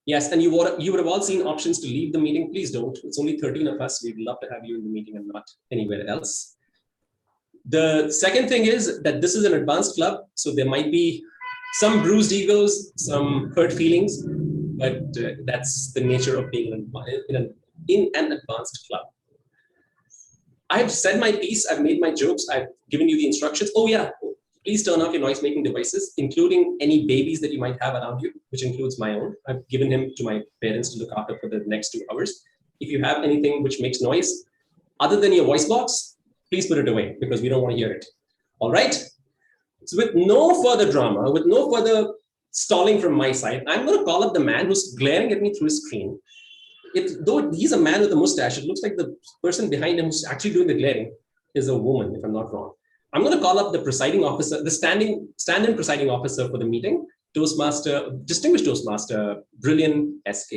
Yes, and you would have all seen options to leave the meeting. Please don't. It's only 13 of us. We'd love to have you in the meeting and not anywhere else. The second thing is that this is an advanced club, so there might be some bruised egos, some hurt feelings, but that's the nature of being in an advanced club. I've said my piece, I've made my jokes, I've given you the instructions. Oh yeah, please turn off your noise-making devices, including any babies that you might have around you, which includes my own. I've given him to my parents to look after for the next 2 hours. If you have anything which makes noise, other than your voice box, please put it away because we don't want to hear it. All right? So with no further drama, with no further stalling from my side, I'm going to call up the man who's glaring at me through his screen. Though he's a man with a mustache, it looks like the person behind him who's actually doing the glaring is a woman, if I'm not wrong. I'm going to call up the presiding officer, the stand-in presiding officer for the meeting, distinguished Toastmaster, Brilliant SK,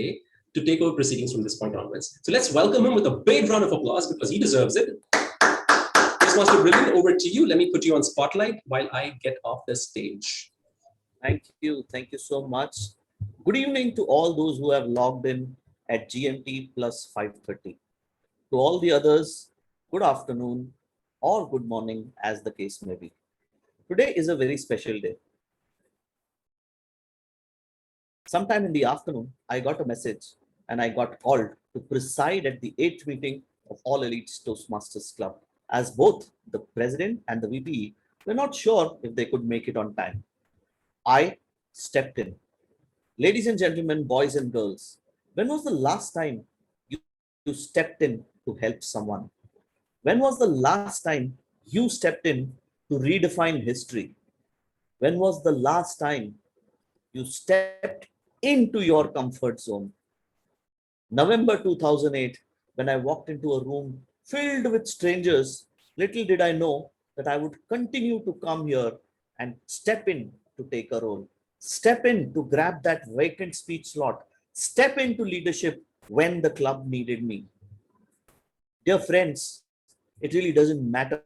to take over proceedings from this point onwards. So let's welcome him with a big round of applause because he deserves it. Toastmaster Brilliant, over to you. Let me put you on spotlight while I get off the stage. Thank you so much. Good evening to all those who have logged in at GMT plus 5:30. To all the others, good afternoon or good morning, as the case may be. Today is a very special day. Sometime in the afternoon, I got a message and I got called to preside at the 8th meeting of All Elites Toastmasters Club, as both the president and the VP were not sure if they could make it on time. I stepped in. Ladies and gentlemen, boys and girls, when was the last time you stepped in to help someone? When was the last time you stepped in to redefine history? When was the last time you stepped into your comfort zone? November 2008, when I walked into a room filled with strangers, little did I know that I would continue to come here and step in to take a role. Step in to grab that vacant speech slot. Step into leadership when the club needed me. Dear friends, it really doesn't matter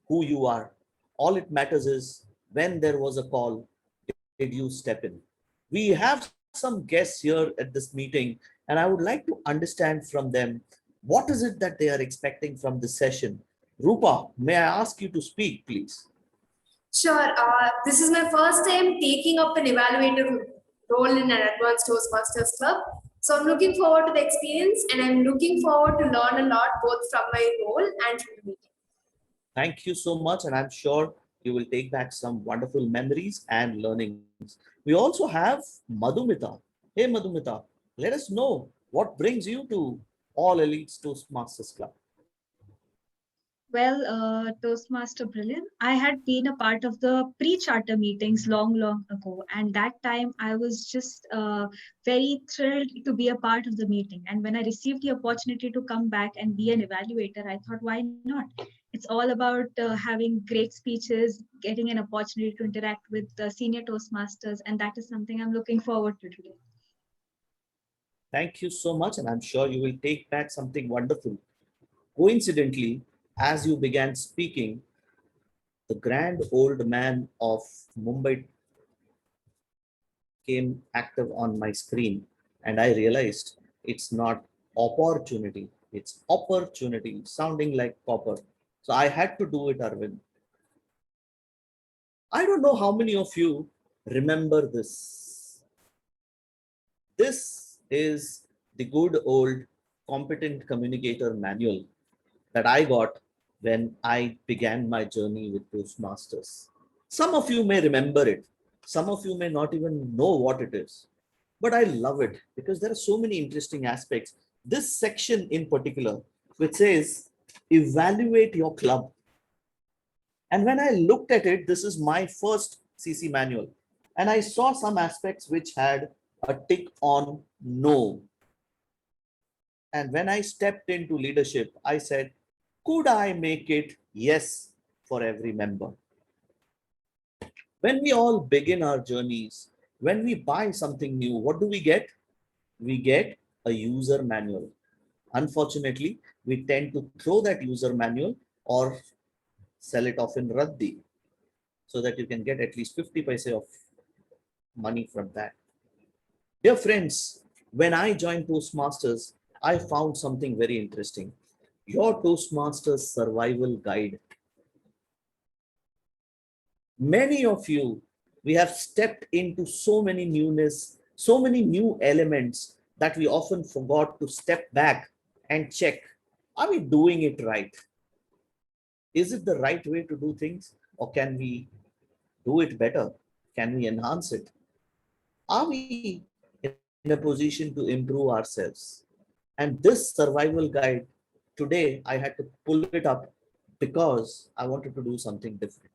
who you are. All it matters is when there was a call, did you step in? We have some guests here at this meeting, and I would like to understand from them what is it that they are expecting from this session. Rupa, may I ask you to speak, please? Sure. This is my first time taking up an evaluator role in an advanced Toastmasters club. So I'm looking forward to the experience and I'm looking forward to learn a lot both from my role and from the meeting. Thank you so much. And I'm sure you will take back some wonderful memories and learnings. We also have Madhumita. Hey, Madhumita, let us know what brings you to All Elites Toastmasters Club. Well, Toastmaster Brilliant, I had been a part of the pre-charter meetings long ago. And that time I was just very thrilled to be a part of the meeting. And when I received the opportunity to come back and be an evaluator, I thought, why not? It's all about having great speeches, getting an opportunity to interact with the senior Toastmasters. And that is something I'm looking forward to today. Thank you so much. And I'm sure you will take back something wonderful. Coincidentally, as you began speaking, the grand old man of Mumbai came active on my screen, and I realized it's not opportunity, it's opportunity, sounding like copper. So I had to do it, Arvind. I don't know how many of you remember this. This is the good old competent communicator manual that I got when I began my journey with Toastmasters. Some of you may remember it. Some of you may not even know what it is. But I love it because there are so many interesting aspects. This section in particular, which says, evaluate your club. And when I looked at it, this is my first CC manual. And I saw some aspects which had a tick on no. And when I stepped into leadership, I said, could I make it yes for every member? When we all begin our journeys, when we buy something new, what do we get? We get a user manual. Unfortunately, we tend to throw that user manual or sell it off in Raddi so that you can get at least 50 paise of money from that. Dear friends, When I joined Toastmasters, I found something very interesting. Your Toastmasters survival guide. Many of you, we have stepped into so many newness, so many new elements that we often forgot to step back and check, are we doing it right? Is it the right way to do things, or can we do it better? Can we enhance it? Are we in a position to improve ourselves? And this survival guide, today I had to pull it up because I wanted to do something different.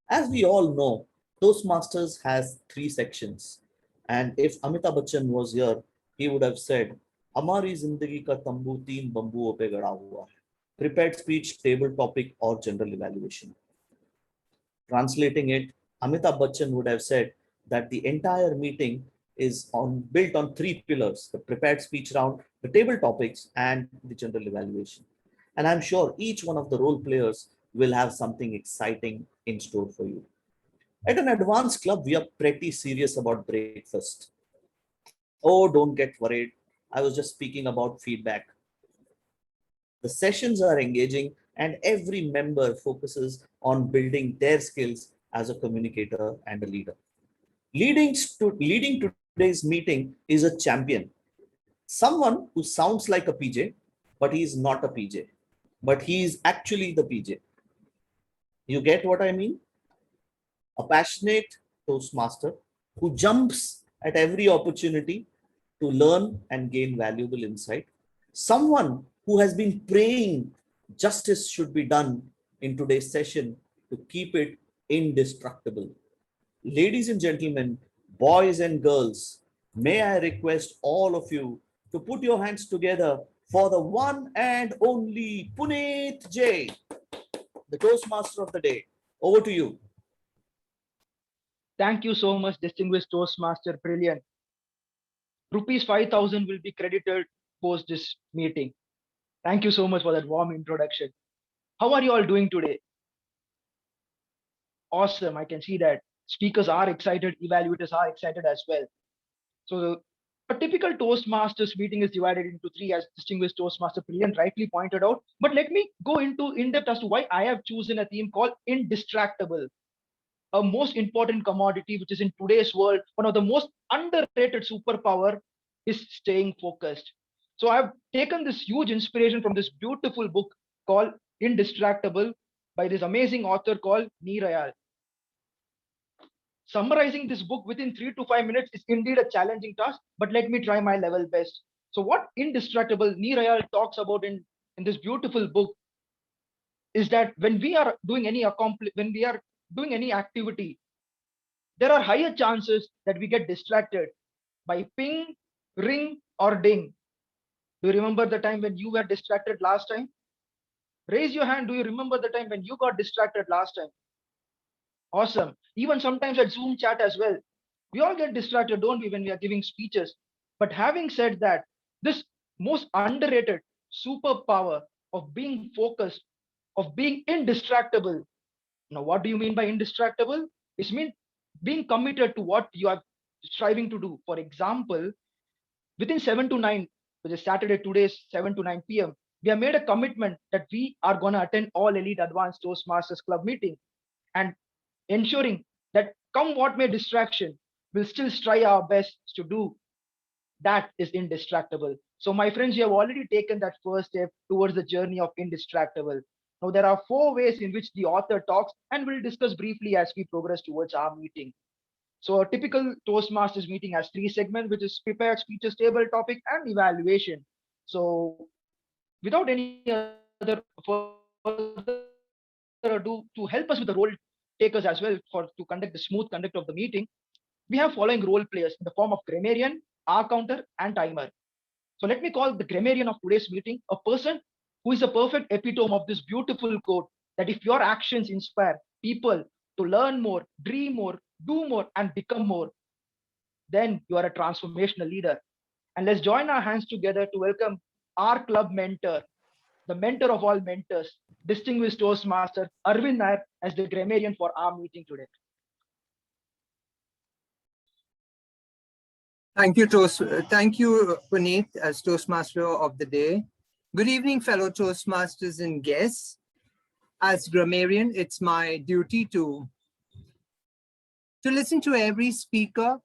As we all know, Toastmasters has 3 sections. And if Amitabh Bachchan was here, he would have said, Hamari zindagi ka tambu teen bambuon pe gada hua hai. Prepared speech, table topic, or general evaluation. Translating it, Amitabh Bachchan would have said that the entire meeting is built on 3 pillars: the prepared speech round, the table topics, and the general evaluation. And I'm sure each one of the role players will have something exciting in store for you. At an advanced club, we are pretty serious about breakfast. Oh, don't get worried. I was just speaking about feedback. The sessions are engaging, and every member focuses on building their skills as a communicator and a leader. Leading today's meeting is a champion, someone who sounds like a PJ, but he is not a PJ, but he is actually the PJ. You get what I mean? A passionate Toastmaster who jumps at every opportunity to learn and gain valuable insight. Someone who has been praying justice should be done in today's session to keep it indestructible. Ladies and gentlemen, boys and girls, may I request all of you to put your hands together for the one and only Puneet J, the Toastmaster of the day. Over to you. Thank you so much, distinguished Toastmaster. Brilliant. Rupees 5,000 will be credited post this meeting. Thank you so much for that warm introduction. How are you all doing today? Awesome. I can see that speakers are excited, evaluators are excited as well. So a typical Toastmasters meeting is divided into 3, as distinguished Toastmaster Brilliant rightly pointed out. But let me go into in-depth as to why I have chosen a theme called Indistractable. A most important commodity, which is in today's world, one of the most underrated superpower is staying focused. So I've taken this huge inspiration from this beautiful book called Indistractable by this amazing author called Neer Eyal. Summarizing this book within 3 to 5 minutes is indeed a challenging task, but let me try my level best. So what Indistractable Neer Eyal talks about in this beautiful book is that when we are doing any activity, there are higher chances that we get distracted by ping, ring, or ding. Do you remember the time when you were distracted last time? Raise your hand. Do you remember the time when you got distracted last time? Awesome. Even sometimes at Zoom chat as well. We all get distracted, don't we, when we are giving speeches? But having said that, this most underrated superpower of being focused, of being indistractable. Now, what do you mean by indistractable? It means being committed to what you are striving to do. For example, within 7 to 9, which is Saturday, today's 7 to 9 p.m., we have made a commitment that we are going to attend all Elite Advanced Toastmasters Club meeting and ensuring that come what may distraction, we'll still try our best to do. That is indistractable. So my friends, you have already taken that first step towards the journey of indistractable. Now there are 4 ways in which the author talks, and we'll discuss briefly as we progress towards our meeting. So a typical Toastmasters meeting has 3 segments, which is prepared speeches, table topic, and evaluation. So without any other further ado, to help us with the role takers as well to conduct the smooth conduct of the meeting, we have following role players in the form of grammarian, R counter, and timer. So let me call the grammarian of today's meeting a person who is a perfect epitome of this beautiful quote that if your actions inspire people to learn more, dream more, do more, and become more, then you are a transformational leader. And let's join our hands together to welcome our club mentor, the mentor of all mentors, distinguished Toastmaster Arvind Nair, as the grammarian for our meeting today. Thank you, Puneet, as Toastmaster of the day. Good evening, fellow Toastmasters and guests. As grammarian, it's my duty to listen to every speaker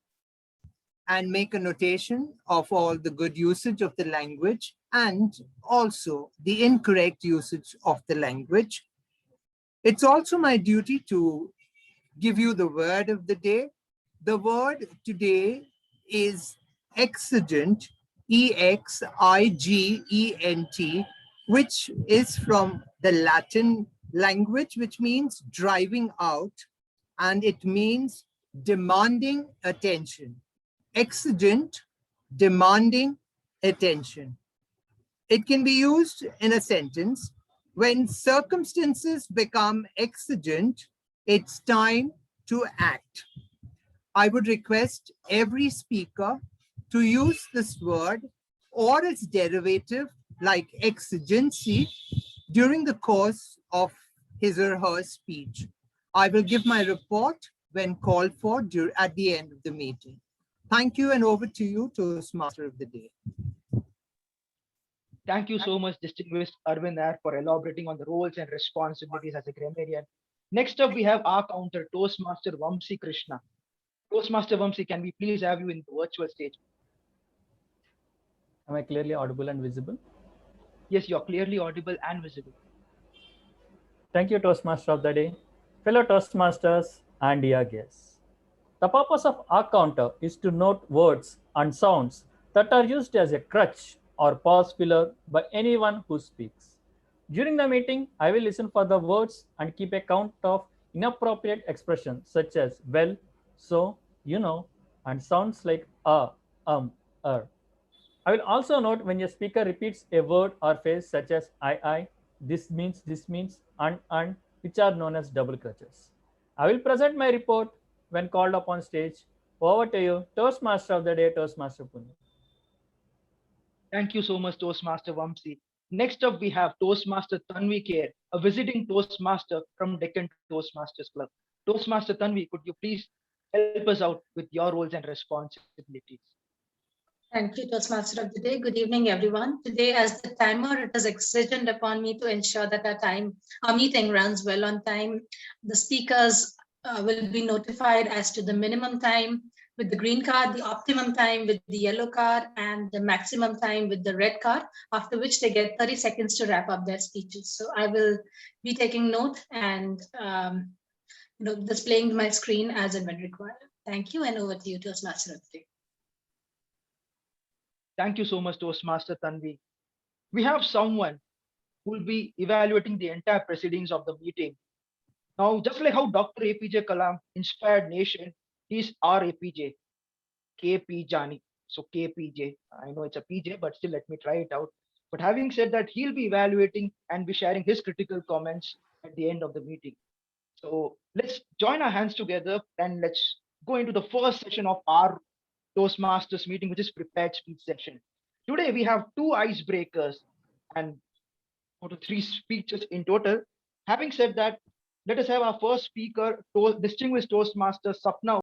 and make a notation of all the good usage of the language and also the incorrect usage of the language. It's also my duty to give you the word of the day. The word today is exigent, E-X-I-G-E-N-T, which is from the Latin language, which means driving out, and it means demanding attention. Exigent, demanding attention. It can be used in a sentence. When circumstances become exigent, it's time to act. I would request every speaker to use this word or its derivative like exigency during the course of his or her speech. I will give my report when called for at the end of the meeting. Thank you, and over to you, Toastmaster of the day. Thank you so much, distinguished Arvind Nair, for elaborating on the roles and responsibilities as a grammarian. Next up, we have our counter, Toastmaster Vamsi Krishna. Toastmaster Vamsi, can we please have you in the virtual stage? Am I clearly audible and visible? Yes, you're clearly audible and visible. Thank you, Toastmaster of the day. Fellow Toastmasters and dear guests. The purpose of our counter is to note words and sounds that are used as a crutch or pause filler by anyone who speaks. During the meeting, I will listen for the words and keep a count of inappropriate expressions such as well, so, you know, and sounds like er. I will also note when a speaker repeats a word or phrase such as I, this means, and, which are known as double crutches. I will present my report when called upon stage. Over to you, Toastmaster of the day, Toastmaster Puneet. Thank you so much, Toastmaster Vamsi. Next up, we have Toastmaster Tanvi Kher, a visiting Toastmaster from Deccan Toastmasters Club. Toastmaster Tanvi, could you please help us out with your roles and responsibilities? Thank you, Toastmaster of the day. Good evening, everyone. Today, as the timer, it is exigent upon me to ensure that our meeting runs well on time. The speakers will be notified as to the minimum time with the green card, the optimum time with the yellow card, and the maximum time with the red card, after which they get 30 seconds to wrap up their speeches. So I will be taking note and displaying my screen as and when required. Thank you, and over to you, Toastmaster of the day. Thank you so much, Toastmaster Tanvi. We have someone who will be evaluating the entire proceedings of the meeting. Now, just like how Dr. APJ Kalam inspired nation, he's our APJ, KP Jani. So KPJ, I know it's a PJ, but still let me try it out. But having said that, he'll be evaluating and be sharing his critical comments at the end of the meeting. So let's join our hands together and let's go into the first session of our Toastmasters meeting, which is prepared speech session. Today we have 2 icebreakers and 3 speeches in total. Having said that, let us have our first speaker, distinguished Toastmaster Sapna